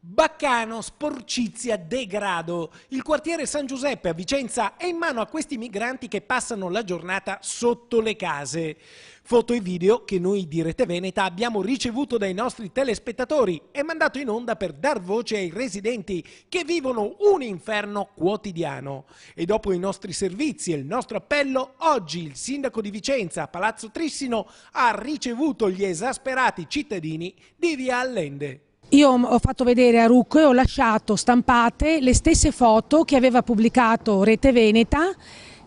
Baccano, sporcizia, degrado. Il quartiere San Giuseppe a Vicenza è in mano a questi migranti che passano la giornata sotto le case. Foto e video che noi di Rete Veneta abbiamo ricevuto dai nostri telespettatori e mandato in onda per dar voce ai residenti che vivono un inferno quotidiano. E dopo i nostri servizi e il nostro appello, oggi il sindaco di Vicenza, Palazzo Trissino, ha ricevuto gli esasperati cittadini di Via Allende. Io ho fatto vedere a Rucco e ho lasciato stampate le stesse foto che aveva pubblicato Rete Veneta,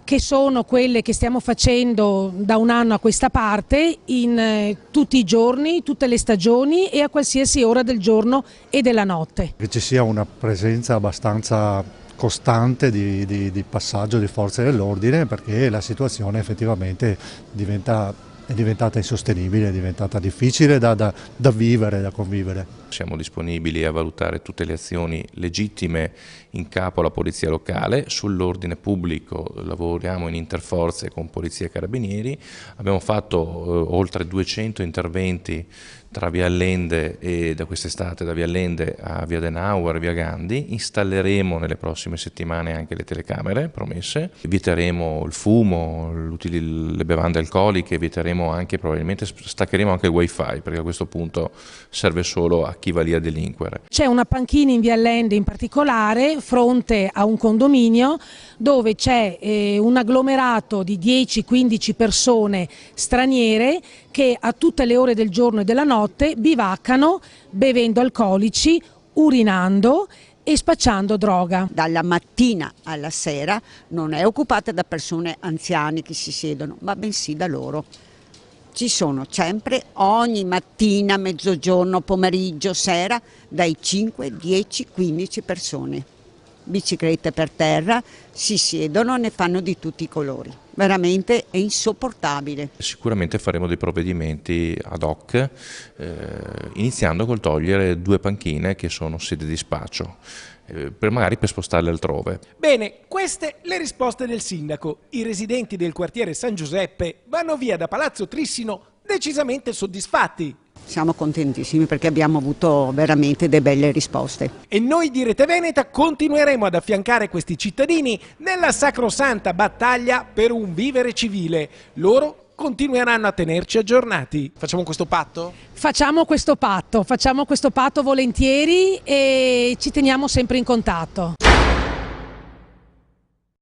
che sono quelle che stiamo facendo da un anno a questa parte, in tutti i giorni, tutte le stagioni e a qualsiasi ora del giorno e della notte. Che ci sia una presenza abbastanza costante di passaggio di forze dell'ordine, perché la situazione effettivamente è diventata insostenibile, è diventata difficile da vivere, da convivere. Siamo disponibili a valutare tutte le azioni legittime in capo alla polizia locale. Sull'ordine pubblico lavoriamo in interforze con polizia e carabinieri. Abbiamo fatto oltre 200 interventi tra Via Allende e da quest'estate da Via Allende a Via Adenauer, Via Gandhi. Installeremo nelle prossime settimane anche le telecamere promesse. Eviteremo il fumo, le bevande alcoliche, eviteremo anche, probabilmente staccheremo anche il wifi, perché a questo punto serve solo a chi va lì a delinquere. C'è una panchina in Via Allende in particolare, fronte a un condominio, dove c'è un agglomerato di 10-15 persone straniere che a tutte le ore del giorno e della notte bivaccano bevendo alcolici, urinando e spacciando droga. Dalla mattina alla sera non è occupata da persone anziane che si siedono, ma bensì da loro. Ci sono sempre, ogni mattina, mezzogiorno, pomeriggio, sera, dai 5, 10, 15 persone. Biciclette per terra, si siedono, ne fanno di tutti i colori. Veramente è insopportabile. Sicuramente faremo dei provvedimenti ad hoc, iniziando col togliere 2 panchine che sono sede di spaccio, magari per spostarle altrove. Bene, queste le risposte del sindaco. I residenti del quartiere San Giuseppe vanno via da Palazzo Trissino decisamente soddisfatti. Siamo contentissimi perché abbiamo avuto veramente delle belle risposte. E noi di Rete Veneta continueremo ad affiancare questi cittadini nella sacrosanta battaglia per un vivere civile. Loro continueranno a tenerci aggiornati. Facciamo questo patto? Facciamo questo patto volentieri e ci teniamo sempre in contatto.